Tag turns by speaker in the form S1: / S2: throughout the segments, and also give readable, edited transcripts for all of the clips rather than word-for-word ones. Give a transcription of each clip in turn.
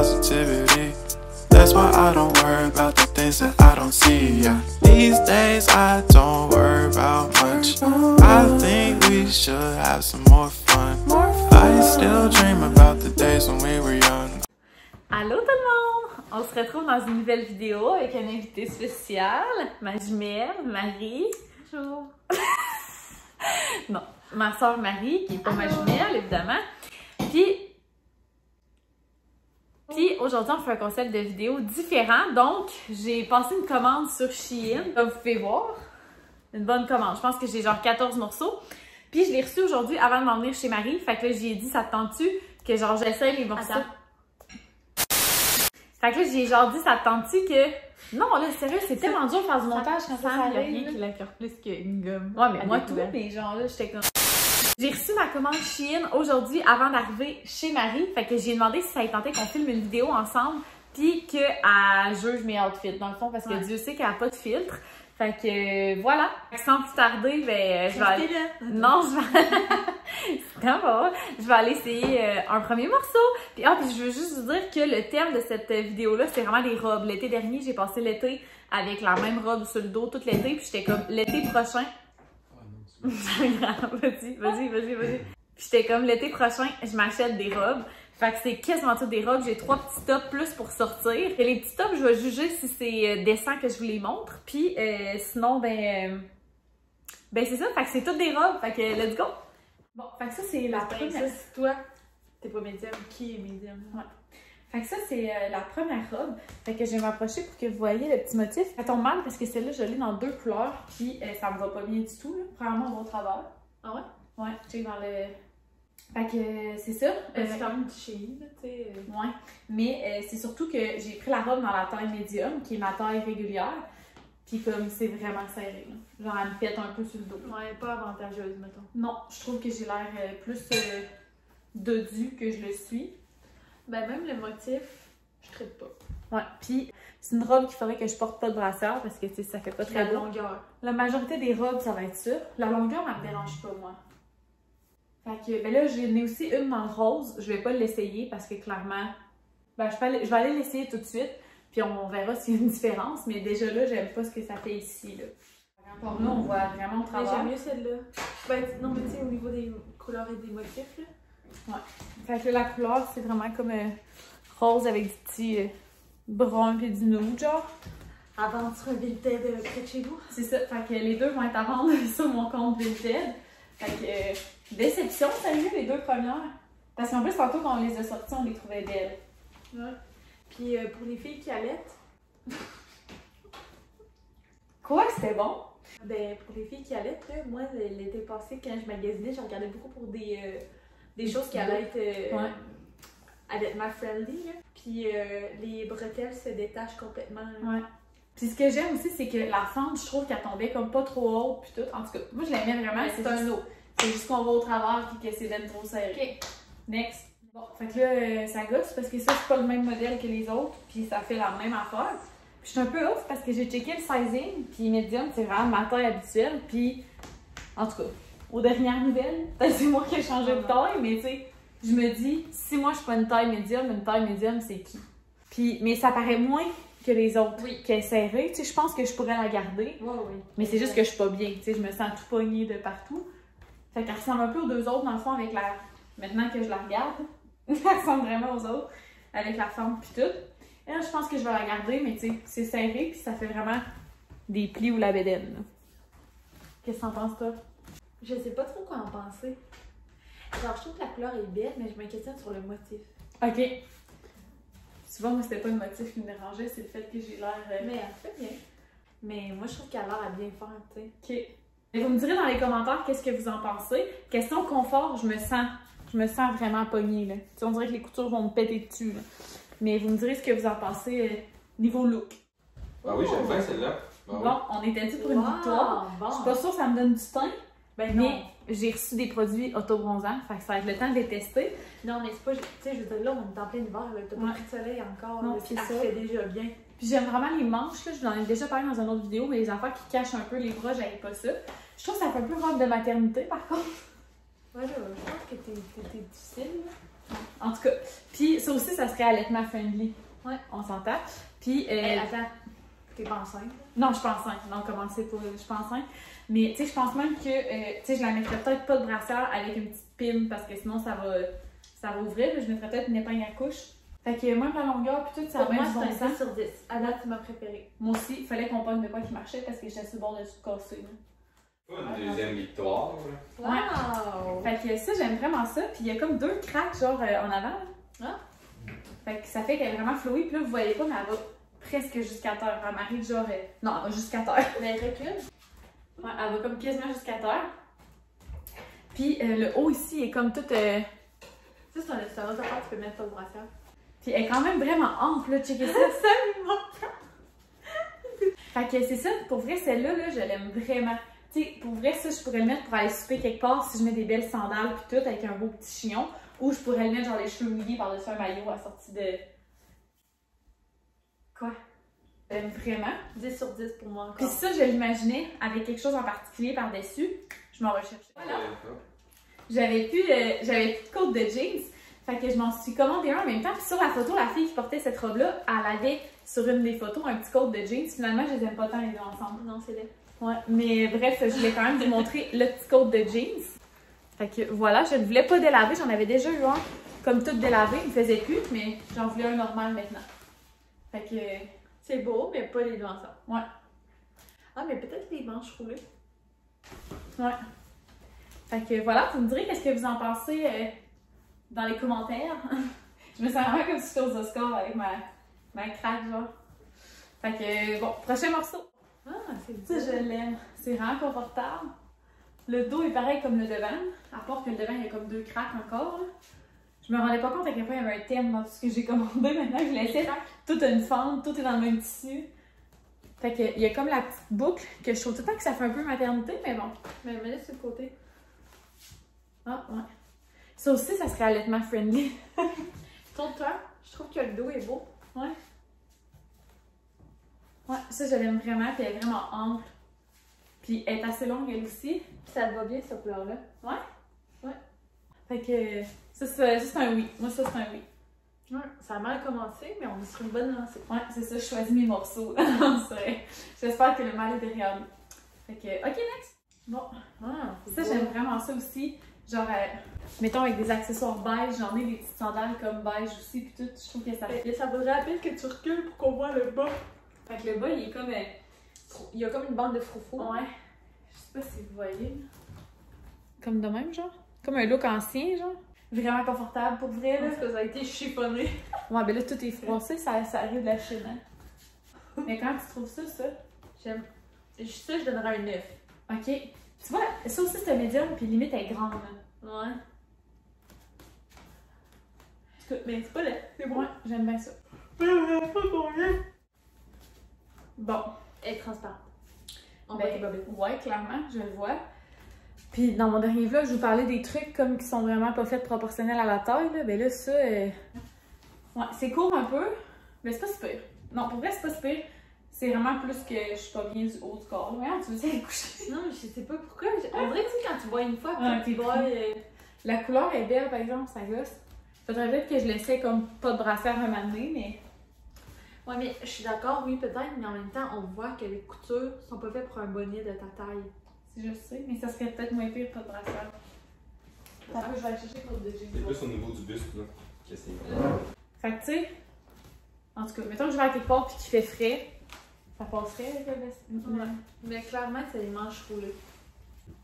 S1: positivity. That's why I don't worry about the things that I don't see. Yeah. These days I don't worry about much. I think we should have some more fun. I still dream about the days when we were young.
S2: Allô tout le monde! On se retrouve dans une nouvelle vidéo avec un invité spécial, ma jumelle, Marie. Bonjour! Non, ma soeur Marie, qui n'est pas ma jumelle, évidemment. Puis aujourd'hui, on fait un concept de vidéo différent. Donc, j'ai passé une commande sur Shein, comme vous pouvez voir. Une bonne commande. Je pense que j'ai genre 14 morceaux. Puis je l'ai reçu aujourd'hui avant de m'en venir chez Marie. Fait que là, j'ai dit, ça te tente-tu que genre j'essaie les morceaux? Attends. Fait que là, j'ai genre dit, ça te tente-tu que... Non, là, sérieux, c'est tellement dur de faire du montage quand ça arrive. Il y a rien qui l'accorde plus qu'une gomme. Ouais, mais moi, tout, mais genre là, j'étais comme... J'ai reçu ma commande Shein aujourd'hui avant d'arriver chez Marie. Fait que j'ai demandé si ça lui tentait qu'on filme une vidéo ensemble puis qu'elle juge mes outfits, dans le fond, parce que Dieu sait qu'elle n'a pas de filtre. Fait que voilà. Sans plus tarder, ben, je vais aller... Non, je vais... Je vais aller essayer un premier morceau. Puis je veux juste vous dire que le thème de cette vidéo-là, c'est vraiment les robes. L'été dernier, j'ai passé l'été avec la même robe sur le dos tout l'été. Puis j'étais comme, l'été prochain... Vas-y. Puis j'étais comme, l'été prochain, je m'achète des robes. Fait que c'est quasiment toutes des robes. J'ai 3 petits tops plus pour sortir. Et les petits tops, je vais juger si c'est décent que je vous les montre. Puis sinon, ben c'est ça. Fait que c'est toutes des robes. Fait que let's go! Bon, fait que ça, c'est la première. Ça, c'est toi. T'es pas médium. Qui est médium? Ouais. Fait que ça, c'est la première robe. Fait que je vais m'approcher pour que vous voyez le petit motif. Elle tombe mal parce que celle-là, je l'ai dans 2 couleurs. Puis ça me va pas bien du tout. Là. Premièrement, on va au travers. Ah ouais? Ouais, check dans le... Fait que c'est ça.
S3: C'est quand même du Shein, tu sais.
S2: Ouais. Mais c'est surtout que j'ai pris la robe dans la taille médium, qui est ma taille régulière. Puis comme c'est vraiment serré. Là. Genre, elle me pète un peu sur le dos.
S3: Ouais, pas avantageuse, mettons.
S2: Non, je trouve que j'ai l'air plus dodue que je le suis.
S3: Ben même le motif, je traite pas.
S2: Ouais, puis c'est une robe qu'il faudrait que je porte pas de brassière parce que tu sais, ça fait pas très
S3: beau. La longueur.
S2: La majorité des robes, ça va être ça. La longueur, elle me dérange pas, moi. Fait que, ben là, j'en ai aussi une dans le rose. Je vais pas l'essayer parce que clairement, ben je vais aller l'essayer tout de suite. Puis on verra s'il y a une différence. Mais déjà là, j'aime pas ce que ça fait ici, là. Encore là, on voit vraiment au travers.
S3: J'aime mieux celle-là. Ben, non, mais tu sais, au niveau des couleurs et des motifs, là.
S2: Ouais. Fait que là, la couleur, c'est vraiment comme rose avec du petit brun puis du nude, genre.
S3: À vendre sur un Vinted près de chez vous.
S2: C'est ça. Fait que les deux vont être à vendre sur mon compte Vinted. Fait que déception, sérieux, les 2 premières. Parce qu'en plus, tantôt, quand on les a sorties, on les trouvait belles.
S3: Ouais. Puis pour les filles qui allaitent.
S2: Quoi que c'était bon?
S3: Ben, pour les filles qui allaitent, là, moi, l'été passé, quand je magasinais, je regardais beaucoup pour des choses qui allaient être allaitement friendly. Là. Puis les bretelles se détachent complètement. Là.
S2: Ouais. Puis ce que j'aime aussi, c'est que la fente, je trouve qu'elle tombait comme pas trop haute puis tout. En tout cas, moi je l'aimais vraiment, c'est un eau. C'est juste qu'on va au travers puis que c'est d'être trop serré. Ok. Next. Bon, fait que là, ça gosse parce que ça, c'est pas le même modèle que les autres, puis ça fait la même affaire. Puis je suis un peu off parce que j'ai checké le sizing, puis medium, c'est vraiment ma taille habituelle, puis en tout cas, aux dernières nouvelles, peut-être c'est moi qui ai changé de taille, mais tu sais, je me dis, si moi je suis pas une taille médium, c'est qui? Puis, mais ça paraît moins que les autres qui est serrée. Tu sais, je pense que je pourrais la garder.
S3: Oui.
S2: Mais c'est juste que je suis pas bien. Tu sais, je me sens tout pognée de partout. Fait qu'elle ressemble un peu aux 2 autres, dans le fond, avec la... Maintenant que je la regarde, elle ressemble vraiment aux autres, avec la forme pis tout. Et là, je pense que je vais la garder, mais tu sais, c'est serré pis ça fait vraiment des plis ou la bédaine. Qu'est-ce que t'en penses, toi?
S3: Je sais pas trop quoi en penser. Genre, je trouve que la couleur est belle, mais je me questionne sur le motif.
S2: Ok. Souvent, moi, c'était pas le motif qui me dérangeait, c'est le fait que j'ai l'air...
S3: Mais elle fait bien. Mais moi, je trouve qu'elle a l'air à bien faire, tu sais.
S2: Ok. Et vous me direz dans les commentaires qu'est-ce que vous en pensez. Question confort, je me sens vraiment pognée, là. T'sais, on dirait que les coutures vont me péter dessus, là. Mais vous me direz ce que vous en pensez niveau look.
S4: Ah oui, j'aime bien celle-là.
S2: Bon, on était dû pour une victoire.
S3: Bon.
S2: Je suis pas sûre que ça me donne du teint.
S3: Ben
S2: mais j'ai reçu des produits auto-bronzants, fait que ça va être le temps de les tester.
S3: Non, mais c'est pas... Tu sais, je veux dire, là, on est en plein hiver, t'as pas pris de soleil encore.
S2: Non,
S3: c'est ça. Fait déjà bien.
S2: Puis j'aime vraiment les manches, là. Je vous en ai déjà parlé dans une autre vidéo, mais les affaires qui cachent un peu les bras, j'aime pas ça. Je trouve que ça fait un peu robe de maternité, par contre.
S3: Ouais, là, je pense que t'es difficile, là.
S2: En tout cas, Puis ça aussi, ça serait allaitement friendly.
S3: Ouais.
S2: On s'entend. Puis.
S3: Attends, t'es pas enceinte?
S2: Non, je suis pas enceinte. Non, commencez pas. Je suis pas enceinte. Mais tu sais, je pense même que tu sais, je la mettrais peut-être pas de brassière avec une petite pine parce que sinon ça va ouvrir. Je mettrais peut-être une épingle à couche. Fait que même la longueur puis tout, ça va
S3: Pour moi,
S2: être bon
S3: c'est un
S2: sens.
S3: 10 sur 10. À date, c'est ma préférée.
S2: Moi aussi, il fallait qu'on pogne de quoi qui marchait parce que j'étais sur le bord de tout casser.
S4: Pas une deuxième victoire, là.
S3: Wow!
S2: Fait que ça, j'aime vraiment ça. Puis il y a comme 2 craques genre en avant.
S3: Ah.
S2: Fait que ça fait qu'elle est vraiment flouée. Puis là, vous voyez pas, mais elle va presque jusqu'à terre. Elle m'arrive genre. Non, elle va jusqu'à terre.
S3: Mais recule.
S2: Ouais, elle va comme quasiment jusqu'à terre. Puis le haut ici est comme tout.
S3: Ça, c'est un autre affaire, tu peux mettre pas de brassière.
S2: Puis elle est quand même vraiment ample, là, checkez ça. Fait que c'est ça, pour vrai, celle-là, là, je l'aime vraiment. Tu sais, pour vrai, ça, je pourrais le mettre pour aller souper quelque part si je mets des belles sandales puis tout, avec un beau petit chignon. Ou je pourrais le mettre genre les cheveux mouillés par-dessus un maillot à sortie de... Quoi? J'aime vraiment.
S3: 10 sur 10 pour moi encore.
S2: Puis ça, je l'imaginais avec quelque chose en particulier par-dessus. Je m'en recherchais. Voilà. J'avais plus de côte de jeans. Fait que je m'en suis commandé un en même temps. Puis sur la photo, la fille qui portait cette robe-là, elle avait sur une des photos un petit côte de jeans. Finalement, je les aime pas tant les deux ensemble.
S3: Non, c'est laid.
S2: Ouais, mais bref, je voulais quand même vous montrer le petit côte de jeans. Fait que voilà, je ne voulais pas délaver. J'en avais déjà eu un comme tout délavé. Il me faisait plus, mais j'en voulais un normal maintenant. Fait que...
S3: C'est beau, mais pas les deux ensemble.
S2: Ouais.
S3: Ah, mais peut-être les manches roulées.
S2: Ouais. Fait que voilà, vous me direz qu'est-ce que vous en pensez dans les commentaires. Je me sens vraiment comme si j'étais aux Oscars avec ma craque, genre. Fait que bon, prochain morceau.
S3: Ah, c'est
S2: Ça, je l'aime. C'est vraiment confortable. Le dos est pareil comme le devant, à part que le devant, il y a comme 2 craques encore. Là. Je me rendais pas compte à quel point il y avait un thème dans tout ce que j'ai commandé. Maintenant que je l'essaie, tout a une fente, tout est dans le même tissu. Fait que il y a comme la petite boucle que je trouve tout le temps que ça fait un peu maternité, mais bon.
S3: Mais mets-le sur le côté.
S2: Ah, ouais. Ça aussi, ça serait allaitement friendly.
S3: Tourne-toi. Je trouve que le dos est beau.
S2: Ouais. Ouais, ça, je l'aime vraiment, puis elle est vraiment ample. Puis elle est assez longue, elle aussi.
S3: Ça te va bien, cette couleur-là.
S2: Ouais?
S3: Ouais.
S2: Fait que ça, c'est un oui. Moi, ça, c'est un oui.
S3: Ouais, ça a mal commencé, mais on est sur une bonne lancée.
S2: Ouais, c'est ça, je choisis mes morceaux. J'espère que le mal est derrière nous. Fait que, ok, next. Bon,
S3: Ah,
S2: ça, j'aime vraiment ça aussi. Genre, mettons avec des accessoires beige, j'en ai des petites sandales comme beige aussi, puis tout, je trouve que ça fait.
S3: Et ça vaudrait la peine que tu recules pour qu'on voit le bas.
S2: Fait que le bas, il est comme.
S3: Il y a comme une bande de froufrou.
S2: Ouais. Je sais pas si vous voyez. Comme de même, genre. Comme un look ancien, genre. Vraiment confortable pour vrai, là.
S3: Parce que ça a été chiffonné.
S2: Ouais, ben là, tout est froissé, ça arrive de la Chine, hein. Mais comment tu trouves ça, ça?
S3: J'aime. Ça, je donnerais un 9.
S2: Ok. Tu vois, ça aussi, c'est un médium, puis limite, elle est grande, là.
S3: Ouais. Mais c'est pas laid. C'est bon.
S2: Ouais, j'aime bien ça. Bon.
S3: Elle est transparente. On
S2: Ben,
S3: voit tes bobettes.
S2: ouais, clairement, je le vois. Puis dans mon dernier vlog, je vous parlais des trucs comme qui sont vraiment pas faits proportionnels à la taille, là. Ben là, ça, ouais, c'est court un peu, mais c'est pas si pire. Non, pour vrai, c'est pas si pire. C'est vraiment plus que je suis pas bien du haut du corps. Ouais, tu veux dire, coucher.
S3: Non, mais je sais pas pourquoi. On dirait que tu sais, quand tu bois une fois,
S2: Ouais,
S3: puis tu bois.
S2: La couleur est belle, par exemple, ça gosse. Faudrait peut-être que je laissais comme pas de brassière un moment donné, mais...
S3: Ouais, mais je suis d'accord, oui, peut-être, mais en même temps, on voit que les coutures sont pas faites pour un bonnet de ta taille.
S2: Je sais, mais ça serait peut-être moins pire pas de brassière. Attends, je vais aller chercher pour de
S4: C'est
S2: jeans.
S4: plus au niveau du buste, là. Que c'est.
S2: Fait que, tu sais, en tout cas, mettons que je vais à quelque part puis qu'il fait frais, ça passerait avec le veston.
S3: Ouais. Mais clairement, c'est les manches roulées.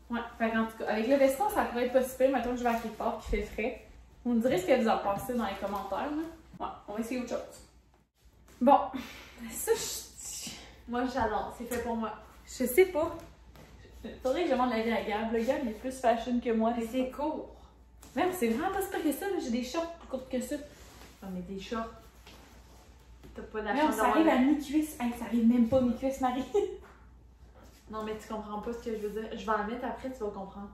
S2: Ouais, fait en tout cas, avec le veston, ça pourrait être pas si pire. Mettons que je vais à quelque part puis qu'il fait frais. Vous me direz ce que vous en pensez dans les commentaires, là. Ouais, on va essayer autre chose. Bon, ça,
S3: Moi, j'adore, c'est fait pour moi.
S2: je sais pas. Faudrait que je demande l'avis à Gab. Le Gab, il est plus fashion que moi.
S3: Mais c'est court.
S2: Même, c'est vraiment pas si pire que ça. J'ai des shorts plus courtes que ça.
S3: Non, mais des shorts. T'as pas la
S2: Non,
S3: chance
S2: ça
S3: d'avoir
S2: arrive à
S3: la-
S2: mi-cuisse. Hey, ça arrive même pas à mi-cuisse, Marie.
S3: Non, mais tu comprends pas ce que je veux dire. Je vais en mettre après, tu vas comprendre.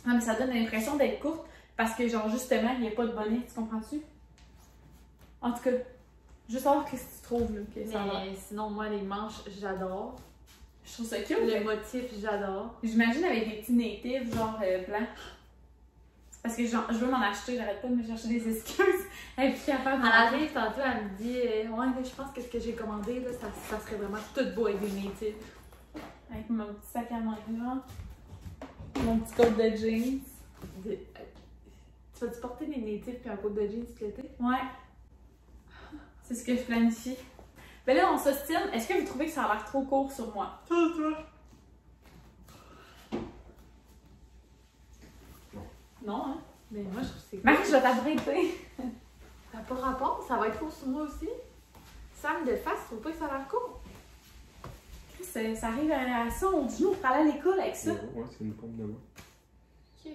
S2: Non, mais ça donne l'impression d'être courte parce que, genre, justement, il n'y a pas de bonnet. Tu comprends-tu? En tout cas, juste savoir qu'est-ce que tu trouves, là. Que ça a l'air.
S3: Mais sinon, moi, les manches, j'adore.
S2: Je trouve ça cute.
S3: Le motif, j'adore.
S2: J'imagine avec des petits natifs, genre blancs. Parce que je veux m'en acheter, j'arrête pas de me chercher des excuses. Elle est plus capable
S3: Elle arrive tantôt, elle me dit ouais, mais je pense que ce que j'ai commandé, là, ça serait vraiment tout beau avec des natifs.
S2: Avec mon petit sac à main, là. Mon petit code de jeans.
S3: Tu vas-tu porter des natifs puis un code de jeans tout l'été?
S2: Ouais. C'est ce que je planifie. Ben là, on s'ostine. Est-ce que vous trouvez que ça a l'air trop court sur moi? Non, hein?
S3: Mais moi, je trouve que c'est
S2: Marie, je vais t'abriter.
S3: T'as pas rapport, ça va être court sur moi aussi. Sam de face, faut pas que ça a l'air court.
S2: Ça arrive à ça, on dit nous, on aller à l'école avec ça.
S4: Ouais, c'est une pompe de main.
S3: Ok.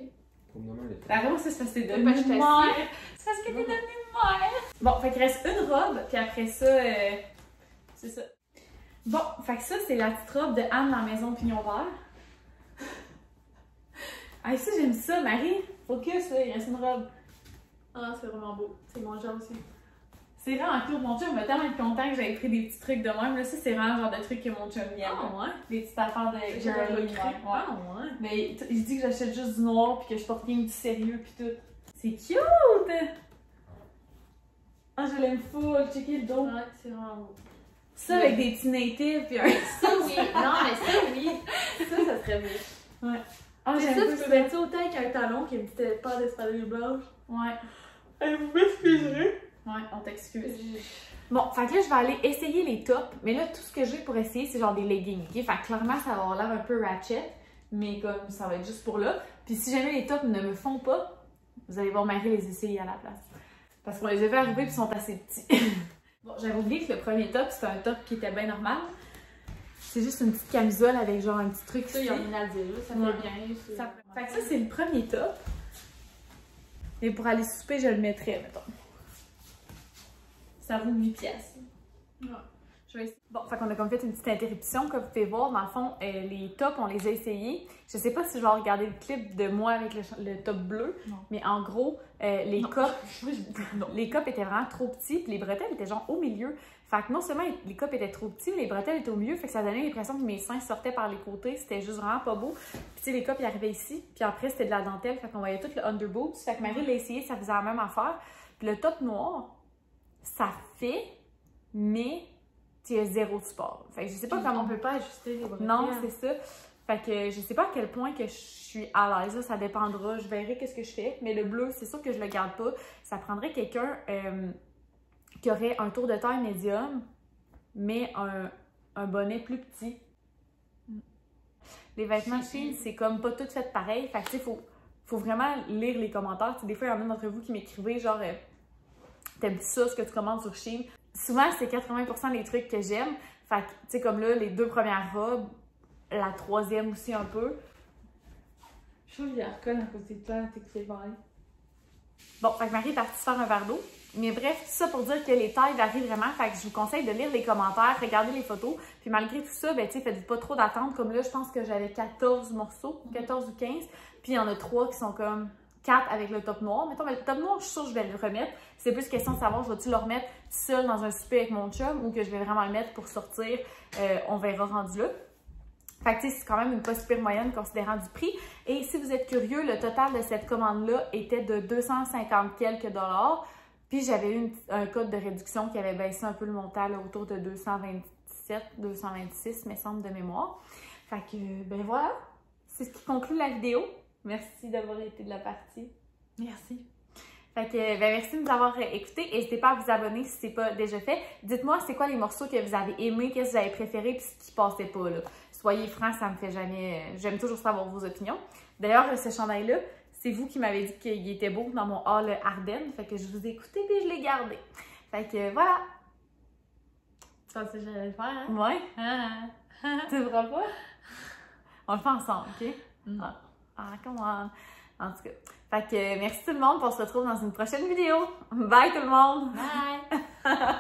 S4: Pompe de main, elle est
S2: La robe, c'est parce que t'es
S3: Pas
S2: devenue
S3: que je t'assire.
S2: mère. C'est parce que t'es devenue mère. Bon, fait qu'il reste une robe, puis après ça, c'est ça. Bon, fait que ça, c'est la petite robe de Anne dans la maison Pignon Vert. Ah, ça, j'aime ça, Marie. Focus, là, il reste une robe.
S3: Ah, c'est vraiment beau. C'est mon genre aussi.
S2: C'est vraiment cool. Mon chum va tellement être content que j'avais pris des petits trucs de même. Là, ça, c'est vraiment le genre de trucs que mon chum aime.
S3: Ah, ouais?
S2: Des petites affaires de girly.
S3: Ouais.
S2: Ouais.
S3: Ah, ouais.
S2: Mais il se dit que j'achète juste du noir puis que je porte rien du sérieux puis tout. C'est cute! Ah, je l'aime full. Checker le dos.
S3: Ouais, c'est vraiment beau.
S2: Ça avec des petits natives puis un...
S3: Ça, oui. Non, mais ça, oui. Ça serait beau.
S2: Ouais. Ah,
S3: Mais
S2: j'aime
S3: ça,
S2: pas
S3: tu peux mettre ça autant qu'un talon qui a une petite paire d'espadrilles blanches.
S2: Ouais.
S3: Vous m'excuserez.
S2: Ouais, on t'excuse. Bon, fait que là, je vais aller essayer les tops. Mais là, tout ce que j'ai pour essayer, c'est genre des leggings. Okay? Fait que clairement, ça va avoir l'air un peu ratchet. Mais comme ça va être juste pour là. Puis si jamais les tops ne me font pas, vous allez voir Marie les essayer à la place. Parce qu'on les a vu arriver et ils sont assez petits. Bon, j'avais oublié que le premier top, c'était un top qui était bien normal. C'est juste une petite camisole avec genre un petit truc.
S3: Ça, il y a rien à dire. Ça
S2: Ouais.
S3: fait bien.
S2: Ça... Fait que ça, c'est le premier top. Et pour aller souper, je le mettrais, mettons. Ça vaut 8 piastres.
S3: Ouais.
S2: Je vais essayer. Bon, fait qu'on a comme fait une petite interruption, comme vous pouvez voir. Dans le fond, les tops, on les a essayés. Je sais pas si je vais regarder le clip de moi avec le top bleu,
S3: non.
S2: mais en gros, les copes étaient vraiment trop petits, puis les bretelles étaient genre au milieu. Fait que non seulement les copes étaient trop petits, mais les bretelles étaient au milieu, fait que ça donnait l'impression que mes seins sortaient par les côtés. C'était juste vraiment pas beau. Puis tu sais, les copes, ils arrivaient ici, puis après, c'était de la dentelle, fait qu'on voyait tout le underboob. Fait que Marie l'a essayé, ça faisait la même affaire. Puis le top noir, ça fait, mais il y a zéro support. Fait que je sais pas comment
S3: on peut pas ajuster les bretelles.
S2: Non, c'est ça. Fait que je sais pas à quel point que je suis à l'aise, ça dépendra. Je verrai qu'est-ce que je fais. Mais le bleu, c'est sûr que je le garde pas. Ça prendrait quelqu'un qui aurait un tour de taille médium, mais un bonnet plus petit. Les vêtements Shein, c'est comme pas tout fait pareil. Fait que tu sais, faut vraiment lire les commentaires. T'sais, des fois, il y en a d'entre vous qui m'écrivaient genre t'aimes ça ce que tu commandes sur Shein? Souvent, c'est 80% des trucs que j'aime. Fait que, tu sais, comme là, les 2 premières robes, la 3e aussi un peu.
S3: Je trouve qu'il y a alcool à côté de toi, t'es pareil.
S2: Bon, fait que Marie est partie se faire un verre d'eau. Mais bref, tout ça pour dire que les tailles varient vraiment. Fait que je vous conseille de lire les commentaires, regarder les photos. Puis malgré tout ça, ben, tu sais, faites pas trop d'attente. Comme là, je pense que j'avais 14 morceaux, 14 ou 15. Puis il y en a 3 qui sont comme 4 avec le top noir. Mettons, le top noir, je suis sûre que je vais le remettre. C'est plus question de savoir, je vais-tu le remettre seul dans un souper avec mon chum ou que je vais vraiment le mettre pour sortir. On verra rendu là. Fait que tu sais, c'est quand même une pas super moyenne considérant du prix. Et si vous êtes curieux, le total de cette commande-là était de 250 quelques $. Puis j'avais eu un code de réduction qui avait baissé un peu le montant là, autour de 227, 226, me semble, de mémoire. Fait que, ben voilà, c'est ce qui conclut la vidéo. Merci d'avoir été de la partie.
S3: Merci.
S2: Fait que, ben merci de nous avoir écoutés. N'hésitez pas à vous abonner si ce n'est pas déjà fait. Dites-moi c'est quoi les morceaux que vous avez aimés, qu'est-ce que vous avez préféré, puis ce qui passait pas, là. Soyez francs, ça me fait jamais... J'aime toujours savoir vos opinions. D'ailleurs, ce chandail-là, c'est vous qui m'avez dit qu'il était beau dans mon haul Ardennes. Fait que je vous ai écouté puis je l'ai gardé. Fait que voilà.
S3: Tu pensais que j'allais le faire, hein?
S2: Ouais. Tu le feras pas? On le fait ensemble, OK? Come on. En tout cas. Fait que merci tout le monde. On se retrouve dans une prochaine vidéo. Bye tout le monde!
S3: Bye!